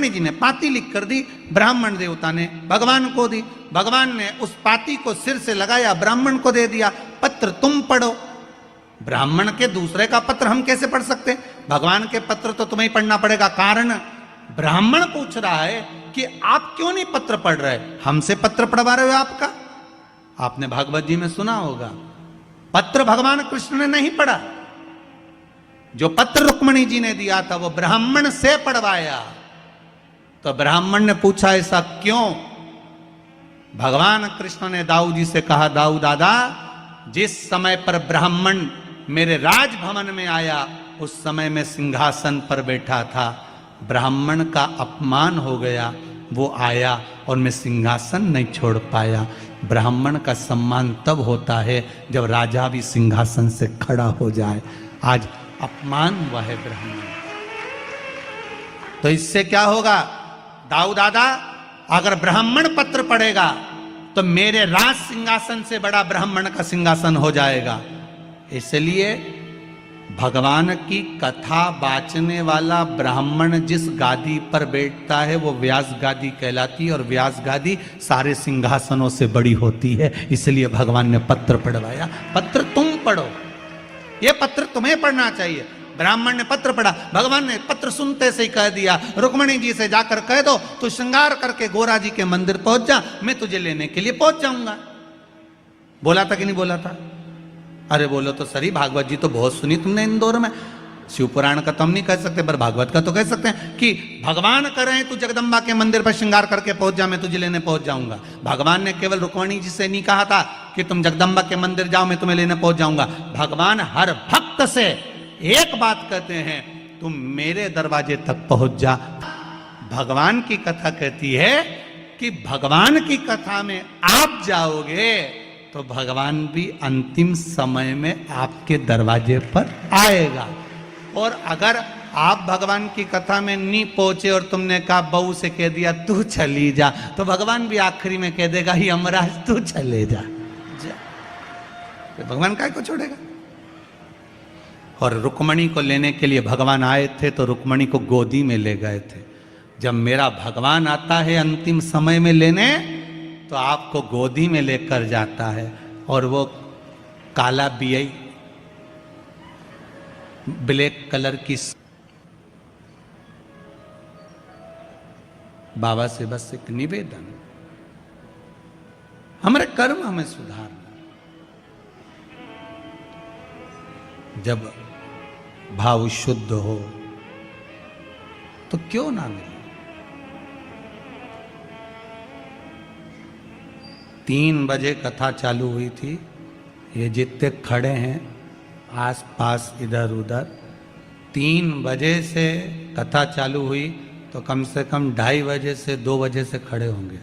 रुक्मणी जी ने पाती लिख कर दी, ब्राह्मण देवता ने भगवान को दी, भगवान ने उस पाती को सिर से लगाया, ब्राह्मण को दे दिया, पत्र तुम पढ़ो। ब्राह्मण के दूसरे का पत्र हम कैसे पढ़ सकते? भगवान के पत्र तो तुम्हें ही पढ़ना पड़ेगा। कारण ब्राह्मण पूछ रहा है कि आप क्यों नहीं पत्र पढ़ रहे, हमसे पत्र पढ़वा रहे हो आपका। आपने भागवत जी में सुना होगा, पत्र भगवान कृष्ण ने नहीं पढ़ा, जो पत्र रुक्मणी जी ने दिया था वो ब्राह्मण से पढ़वाया। तो ब्राह्मण ने पूछा ऐसा क्यों? भगवान कृष्ण ने दाऊ जी से कहा, दाऊ दादा, जिस समय पर ब्राह्मण मेरे राजभवन में आया उस समय मैं सिंहासन पर बैठा था, ब्राह्मण का अपमान हो गया, वो आया और मैं सिंहासन नहीं छोड़ पाया। ब्राह्मण का सम्मान तब होता है जब राजा भी सिंहासन से खड़ा हो जाए। आज अपमान हुआ है ब्राह्मण। तो इससे क्या होगा दाऊ दादा, अगर ब्राह्मण पत्र पढ़ेगा तो मेरे राज सिंहासन से बड़ा ब्राह्मण का सिंहासन हो जाएगा। इसलिए भगवान की कथा बाचने वाला ब्राह्मण जिस गादी पर बैठता है वो व्यास गादी कहलाती है, और व्यास गादी सारे सिंहासनों से बड़ी होती है। इसलिए भगवान ने पत्र पढ़वाया। पत्र तुम पढ़ो, ये पत्र तुम्हें पढ़ना चाहिए। ब्राह्मण ने पत्र पढ़ा, भगवान ने पत्र सुनते से ही कह दिया, रुक्मणी जी से जाकर कह दो तू श्रृंगार करके गोरा जी के मंदिर पहुंच जा, मैं तुझे लेने के लिए पहुंच जाऊंगा। बोला था कि नहीं बोला था? अरे बोलो तो सही, भागवत जी तो बहुत सुनी तुमने इंदौर में। शिव पुराण का तो हम नहीं कह सकते, पर भागवत का तो कह सकते हैं कि भगवान कह रहे हैं तू जगदम्बा के मंदिर पर श्रृंगार करके पहुंच जा, मैं तुझे लेने पहुंच जाऊंगा। भगवान ने केवल रुक्मणी जी से नहीं कहा था कि तुम जगदम्बा के मंदिर जाओ, मैं तुम्हें लेने पहुंच जाऊंगा। भगवान हर भक्त से एक बात कहते हैं, तुम मेरे दरवाजे तक पहुंच जा। भगवान की कथा कहती है कि भगवान की कथा में आप जाओगे तो भगवान भी अंतिम समय में आपके दरवाजे पर आएगा। और अगर आप भगवान की कथा में नहीं पहुंचे और तुमने कहा बहू से कह दिया तू चली जा, तो भगवान भी आखिरी में कह देगा ही यमराज तू चले जा, तो भगवान काय को छोड़ेगा। और रुक्मणी को लेने के लिए भगवान आए थे तो रुक्मणी को गोदी में ले गए थे। जब मेरा भगवान आता है अंतिम समय में लेने तो आपको गोदी में लेकर जाता है। और वो काला बियई ब्लैक कलर की बाबा से बस एक निवेदन, हमारे कर्म हमें सुधारना। जब भाव शुद्ध हो तो क्यों ना मिले। 3 बजे कथा चालू हुई थी। ये जितने खड़े हैं आस पास इधर उधर, 3 बजे से कथा चालू हुई तो कम से कम 2:30 बजे से 2 बजे से खड़े होंगे।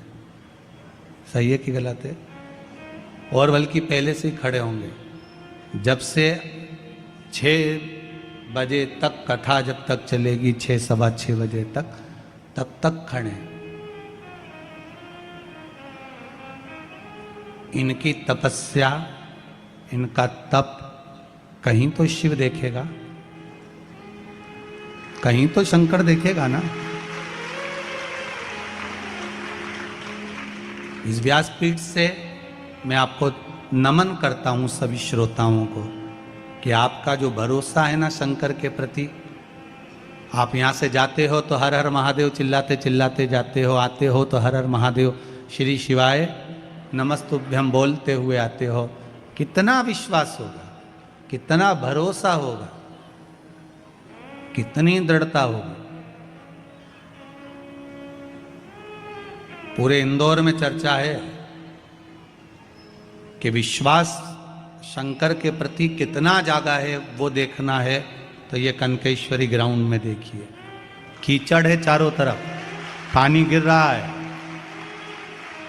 सही है कि गलत है? और बल्कि पहले से ही खड़े होंगे। जब से 6 बजे तक कथा जब तक चलेगी, 6 सवा 6 बजे तक, तब तक खड़े। इनकी तपस्या, इनका तप कहीं तो शिव देखेगा, कहीं तो शंकर देखेगा ना। इस व्यासपीठ से मैं आपको नमन करता हूं सभी श्रोताओं को कि आपका जो भरोसा है ना शंकर के प्रति, आप यहां से जाते हो तो हर हर महादेव चिल्लाते चिल्लाते जाते हो, आते हो तो हर हर महादेव श्री शिवाय नमस्तुभ्यम बोलते हुए आते हो। कितना विश्वास होगा, कितना भरोसा होगा, कितनी दृढ़ता होगी। पूरे इंदौर में चर्चा है कि विश्वास शंकर के प्रति कितना जागा है, वो देखना है तो ये कनकेश्वरी ग्राउंड में देखिए। कीचड़ है चारों तरफ, पानी गिर रहा है।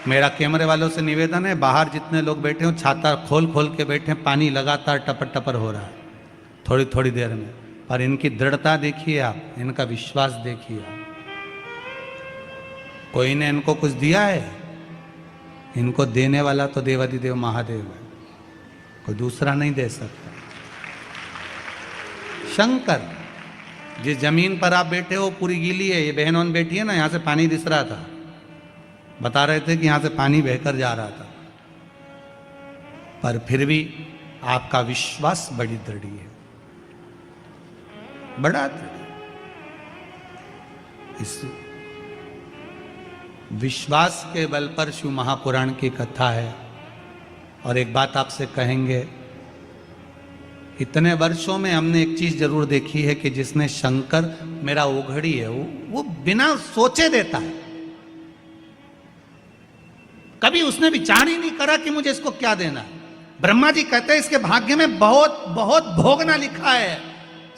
मेरा कैमरे वालों से निवेदन है, बाहर जितने लोग बैठे हो छाता खोल खोल के बैठे, पानी लगातार टपर टपर हो रहा है थोड़ी थोड़ी देर में। पर इनकी दृढ़ता देखिए आप, इनका विश्वास देखिए आप। कोई ने इनको कुछ दिया है? इनको देने वाला तो देवाधिदेव महादेव है, कोई दूसरा नहीं दे सकता। शंकर जिस जमीन पर आप बैठे हो पूरी गीली है, ये बहन और बैठी है ना, यहां से पानी दिस रहा था, बता रहे थे कि यहां से पानी बहकर जा रहा था, पर फिर भी आपका विश्वास बड़ी दृढ़ है, बड़ा दृढ़। इस विश्वास के बल पर शिव महापुराण की कथा है। और एक बात आपसे कहेंगे, इतने वर्षों में हमने एक चीज जरूर देखी है कि जिसने शंकर मेरा ओघड़ी है, वो बिना सोचे देता है। कभी उसने विचार ही नहीं करा कि मुझे इसको क्या देना है। ब्रह्मा जी कहते हैं इसके भाग्य में बहुत बहुत भोगना लिखा है।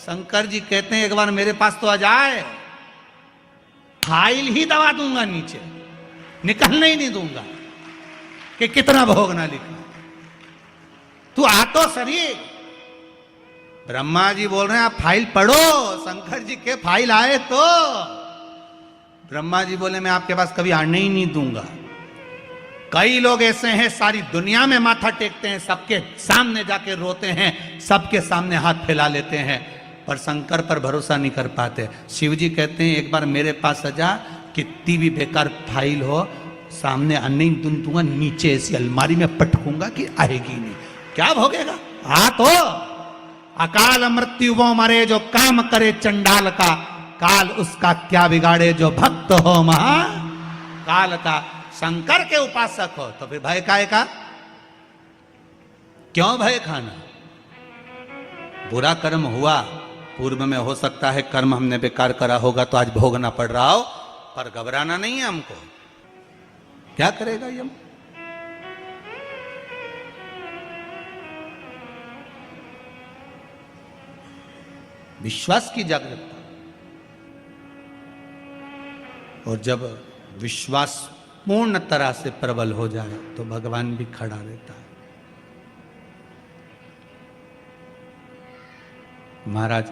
शंकर जी कहते हैं एक बार मेरे पास तो आ जाए, फाइल ही दबा दूंगा नीचे, निकलने ही नहीं दूंगा कि कितना भोगना लिखा। तू आ तो सही। ब्रह्मा जी बोल रहे हैं आप फाइल पढ़ो। शंकर जी के फाइल आए तो ब्रह्मा जी बोले मैं आपके पास कभी आने ही नहीं दूंगा। कई लोग ऐसे हैं सारी दुनिया में माथा टेकते हैं, सबके सामने जाके रोते हैं, सबके सामने हाथ फैला लेते हैं, पर शंकर पर भरोसा नहीं कर पाते। शिव जी कहते हैं एक बार मेरे पास आ जा, कितनी भी बेकार फाइल हो सामने आने ही दूंगा, नीचे ऐसी अलमारी में पटकूंगा कि आएगी नहीं। क्या भोगेगा? आ तो अकाल मृत्यु वो मरे जो काम करे चंडाल का, काल उसका क्या बिगाड़े जो भक्त हो महा काल का। शंकर के उपासक हो तो फिर भय काहे का? क्यों भय खाना? बुरा कर्म हुआ पूर्व में, हो सकता है कर्म हमने बेकार करा होगा तो आज भोगना पड़ रहा हो, पर घबराना नहीं है हमको। क्या करेगा यम? विश्वास की जागरूकता। और जब विश्वास पूर्ण तरह से प्रबल हो जाए तो भगवान भी खड़ा रहता है। महाराज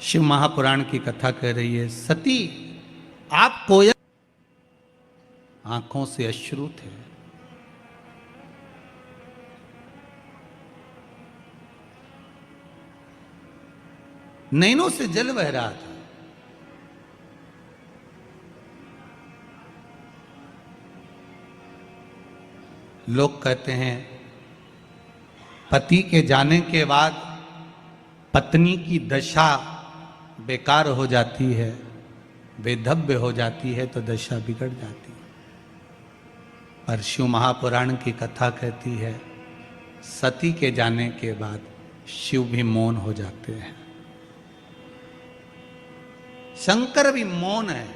शिव महापुराण की कथा कह रही है, सती आप कोयल, आंखों से अश्रु थे, नैनों से जल बह रहा था। लोग कहते हैं पति के जाने के बाद पत्नी की दशा बेकार हो जाती है, बेधव्य हो जाती है, तो दशा बिगड़ जाती है। पर शिव महापुराण की कथा कहती है सती के जाने के बाद शिव भी मौन हो जाते हैं, शंकर भी मौन है।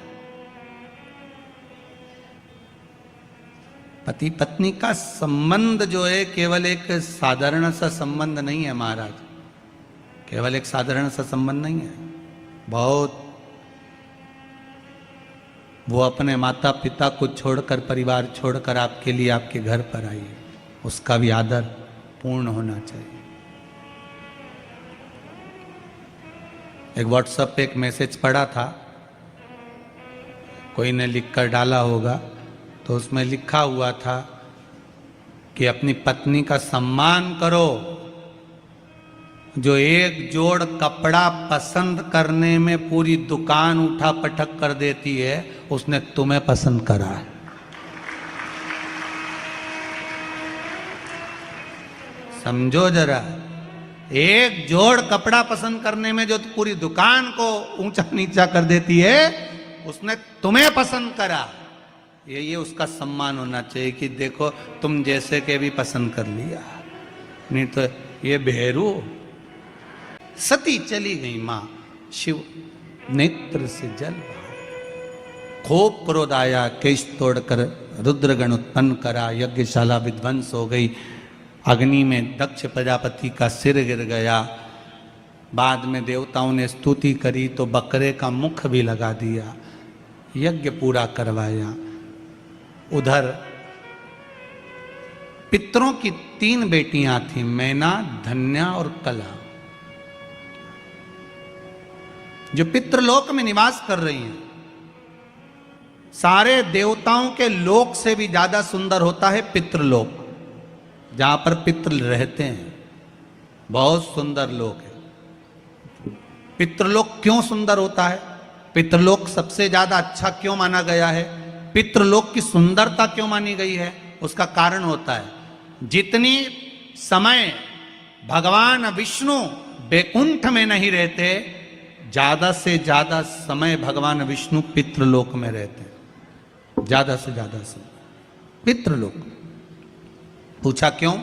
पति पत्नी का संबंध जो है केवल एक साधारण सा संबंध नहीं है महाराज, केवल एक साधारण सा संबंध नहीं है। बहुत, वो अपने माता पिता को छोड़कर, परिवार छोड़कर आपके लिए आपके घर पर आई है, उसका भी आदर पूर्ण होना चाहिए। एक व्हाट्सएप पे एक मैसेज पड़ा था, कोई ने लिखकर डाला होगा, तो उसमें लिखा हुआ था कि अपनी पत्नी का सम्मान करो, जो एक जोड़ कपड़ा पसंद करने में पूरी दुकान उठा पटक कर देती है, उसने तुम्हें पसंद करा है। समझो जरा, एक जोड़ कपड़ा पसंद करने में जो पूरी दुकान को ऊंचा नीचा कर देती है, उसने तुम्हें पसंद करा। ये उसका सम्मान होना चाहिए कि देखो तुम जैसे के भी पसंद कर लिया, नहीं तो ये भेरू। सती चली गई मां, शिव नेत्र से जल बहा, खूब क्रोध आया, केश तोड़कर रुद्रगण उत्पन्न करा, यज्ञशाला विध्वंस हो गई, अग्नि में दक्ष प्रजापति का सिर गिर गया। बाद में देवताओं ने स्तुति करी तो बकरे का मुख भी लगा दिया, यज्ञ पूरा करवाया। उधर पितरों की 3 बेटियां थीं, मैना, धन्या और कला, जो पितृलोक में निवास कर रही हैं। सारे देवताओं के लोक से भी ज्यादा सुंदर होता है पितृलोक, जहां पर पितृ रहते हैं। बहुत सुंदर लोक है। पितृलोक क्यों सुंदर होता है? पितृलोक सबसे ज्यादा अच्छा क्यों माना गया है? पितृलोक की सुंदरता क्यों मानी गई है? उसका कारण होता है जितनी समय भगवान विष्णु बैकुंठ में नहीं रहते, ज्यादा से ज्यादा समय भगवान विष्णु पितृलोक में रहते हैं। ज्यादा से ज्यादा समय पितृलोक। पूछा क्यों?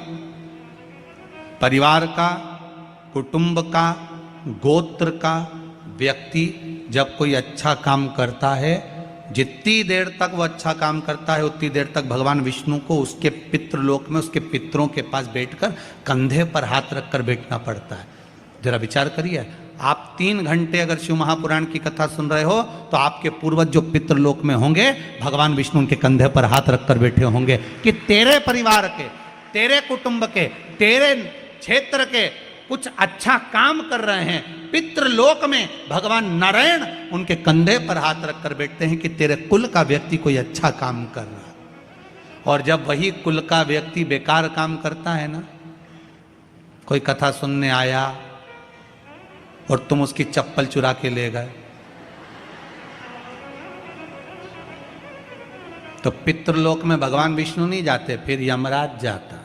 परिवार का, कुटुंब का, गोत्र का व्यक्ति जब कोई अच्छा काम करता है, जितनी देर तक वो अच्छा काम करता है उतनी देर तक भगवान विष्णु को उसके पितृलोक में उसके पितरों के पास बैठकर कंधे पर हाथ रखकर बैठना पड़ता है। जरा विचार करिए, आप 3 घंटे अगर शिव महापुराण की कथा सुन रहे हो तो आपके पूर्वज जो पितृलोक में होंगे, भगवान विष्णु उनके कंधे पर हाथ रखकर बैठे होंगे कि तेरे परिवार के, तेरे कुटुंब के, तेरे क्षेत्र के कुछ अच्छा काम कर रहे हैं। पितृलोक में भगवान नारायण उनके कंधे पर हाथ रखकर बैठते हैं कि तेरे कुल का व्यक्ति कोई अच्छा काम कर रहा है। और जब वही कुल का व्यक्ति बेकार काम करता है ना, कोई कथा सुनने आया और तुम उसकी चप्पल चुरा के ले गए, तो पितृलोक में भगवान विष्णु नहीं जाते, फिर यमराज जाता है।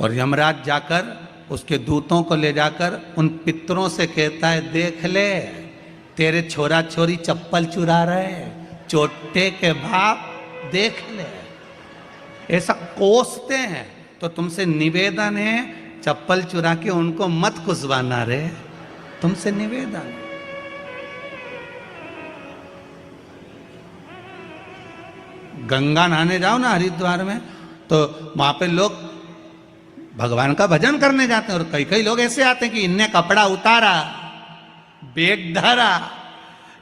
और यमराज जाकर उसके दूतों को ले जाकर उन पितरों से कहता है, देख ले तेरे छोरा छोरी चप्पल चुरा रहे, चोटे के बाप देख ले। ऐसा कोसते हैं। तो तुमसे निवेदन है, चप्पल चुरा के उनको मत खुशवाना रे, तुमसे निवेदन। गंगा नहाने जाओ ना हरिद्वार में, तो वहां पे लोग भगवान का भजन करने जाते हैं और कई कई लोग ऐसे आते हैं कि इनने कपड़ा उतारा, बेग धरा,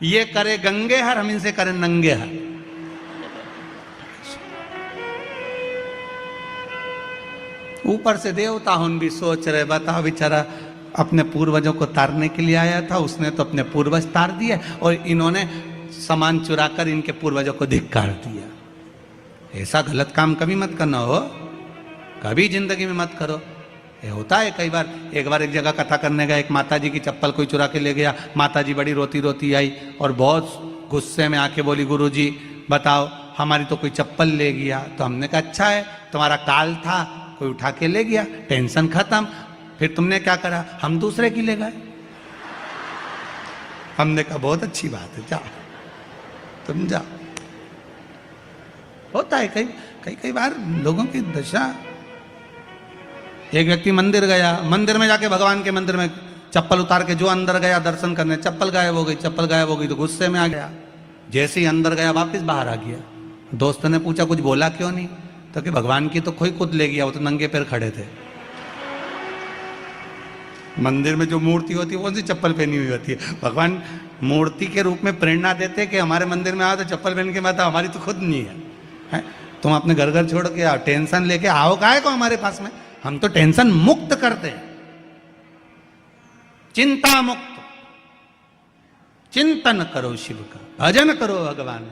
ये करे गंगे हर, हम इनसे करें नंगे हर। ऊपर से देवता उन भी सोच रहे, बताओ बेचारा अपने पूर्वजों को तारने के लिए आया था, उसने तो अपने पूर्वज तार दिए और इन्होंने सामान चुराकर इनके पूर्वजों को धिक्कार दिया। ऐसा गलत काम कभी मत करना हो, कभी जिंदगी में मत करो। ये होता है कई बार। एक बार एक जगह कथा करने गया, एक माताजी की चप्पल कोई चुरा के ले गया। माताजी बड़ी रोती रोती आई और बहुत गुस्से में आके बोली, गुरुजी बताओ हमारी तो कोई चप्पल ले गया। तो हमने कहा अच्छा है, तुम्हारा काल था, कोई उठा के ले गया, टेंशन खत्म। फिर तुमने क्या करा? हम दूसरे की ले गए। हमने कहा बहुत अच्छी बात है, जाओ तुम जाओ। होता है कई बार लोगों की दशा। एक व्यक्ति मंदिर गया, मंदिर में जाके भगवान के मंदिर में चप्पल उतार के जो अंदर गया दर्शन करने, चप्पल गायब हो गई। चप्पल गायब हो गई तो गुस्से में आ गया, जैसे ही अंदर गया वापस बाहर आ गया। दोस्त ने पूछा कुछ बोला क्यों नहीं? तो कि भगवान की तो कोई खुद ले गया, वो तो नंगे पैर खड़े थे। मंदिर में जो मूर्ति होती है वो सी चप्पल पहनी हुई होती है। भगवान मूर्ति के रूप में प्रेरणा देते कि हमारे मंदिर में आओ तो चप्पल पहन के मत आओ, हमारी तो खुद नहीं है। तुम अपने घर घर छोड़ के आओ, टेंशन लेके आओ काहे को हमारे पास में? हम तो टेंशन मुक्त करते हैं, चिंता मुक्त। चिंतन करो शिव का, भजन करो भगवान।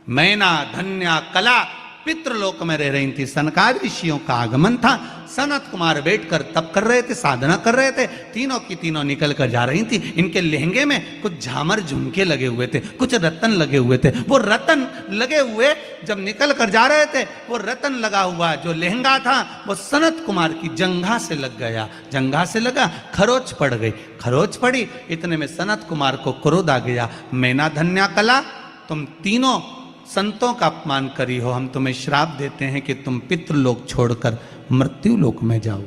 मैना धन्या कला पितृलोक में रह रही थी। सनकादि ऋषियों का आगमन था। सनत कुमार बैठकर तप कर रहे थे, साधना कर रहे थे। तीनों की तीनों निकल कर जा रही थी। इनके लहंगे में कुछ झामर झुमके लगे हुए थे, कुछ रतन लगे हुए थे। वो रतन लगे हुए जब निकल कर जा रहे थे, वो रतन लगा हुआ जो लहंगा था वो सनत कुमार की जंघा से लग गया। जंघा से लगा, खरोच पड़ गई। खरोच पड़ी, इतने में सनत कुमार को क्रोध आ गया। मैना धन्या कला, तुम तीनों संतों का अपमान करी हो, हम तुम्हें श्राप देते हैं कि तुम पितृलोक छोड़कर मृत्यु लोक में जाओ।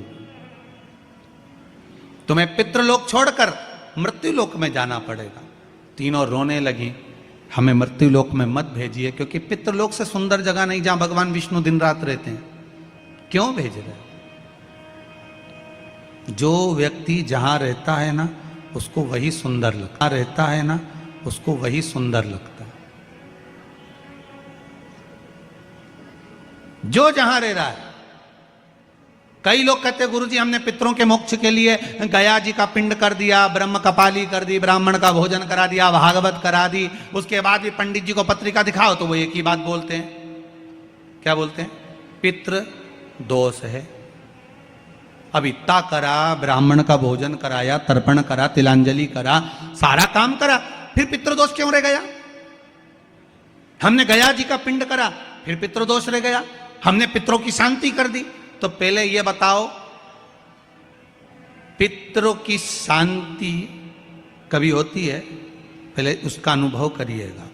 तुम्हें पितृलोक छोड़कर मृत्यु लोक में जाना पड़ेगा। तीनों रोने लगी, हमें मृत्यु लोक में मत भेजिए, क्योंकि पितृलोक से सुंदर जगह नहीं जहां भगवान विष्णु दिन रात रहते हैं। क्यों भेज रहे? जो व्यक्ति जहां रहता है ना उसको वही सुंदर लगता रहता है ना उसको वही सुंदर लगता है। जो जहां रह रहा है। कई लोग कहते हैं गुरुजी हमने पितरों के मोक्ष के लिए गया जी का पिंड कर दिया, ब्रह्म कपाली कर दी, ब्राह्मण का भोजन करा दिया, भागवत करा दी, उसके बाद भी पंडित जी को पत्रिका दिखाओ तो वो एक ही बात बोलते हैं। क्या बोलते हैं? पितृ दोष है, अब इतना करा, ब्राह्मण का भोजन कराया, तर्पण करा, तिलांजलि करा, सारा काम करा, फिर पितृदोष क्यों रह गया? हमने गया जी का पिंड करा, फिर पितृदोष रह गया। हमने पितरों की शांति कर दी। तो पहले ये बताओ, पितरों की शांति कभी होती है? पहले उसका अनुभव करिएगा।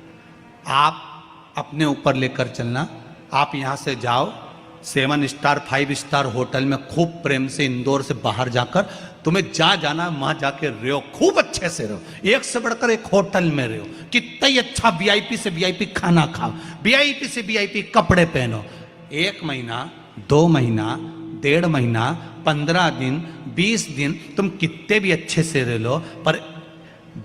आप अपने ऊपर लेकर चलना। आप यहां से जाओ 7 स्टार 5 स्टार होटल में, खूब प्रेम से इंदौर से बाहर जाकर, तुम्हें जाना वहां जाके रहो, खूब अच्छे से रहो, एक से बढ़कर एक होटल में रहो, कितना ही अच्छा वीआईपी से वीआईपी खाना खाओ, वीआईपी से वीआईपी कपड़े पहनो। 1 महीना, 2 महीना, 1.5 महीना, 15 दिन, 20 दिन तुम कितने भी अच्छे से रह लो, पर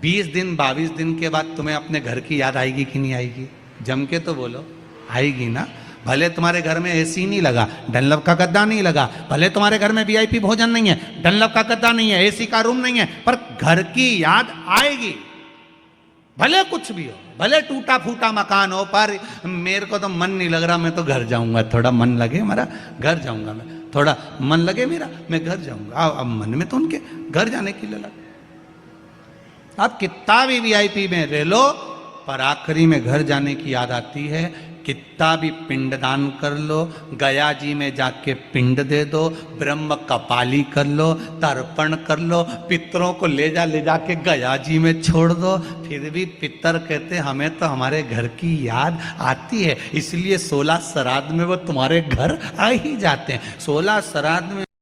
20 दिन 22 दिन के बाद तुम्हें अपने घर की याद आएगी कि नहीं आएगी? जम के तो बोलो, आएगी ना। भले तुम्हारे घर में एसी नहीं लगा, डनलप का गद्दा नहीं लगा, भले तुम्हारे घर में वीआईपी भोजन नहीं है, डनलप का गद्दा नहीं है, एसी का रूम नहीं है, पर घर की याद आएगी। भले कुछ भी हो, भले टूटा फूटा मकान हो, पर मेरे को तो मन नहीं लग रहा, मैं तो घर जाऊंगा। थोड़ा मन लगे मेरा, घर जाऊंगा मैं। थोड़ा मन लगे मेरा, मैं घर जाऊंगा। अब मन में तो उनके घर जाने के लिए लगा। आप कितना भी वीआईपी में रह लो, पर आखिरी में घर जाने की याद आती है। कितना भी पिंडदान कर लो, गया जी में जाके पिंड दे दो, ब्रह्म कपाली कर लो, तर्पण कर लो, पितरों को ले जाके गया जी में छोड़ दो, फिर भी पितर कहते हमें तो हमारे घर की याद आती है। इसलिए 16 श्राद्ध में वो तुम्हारे घर आ ही जाते हैं। 16 श्राद्ध में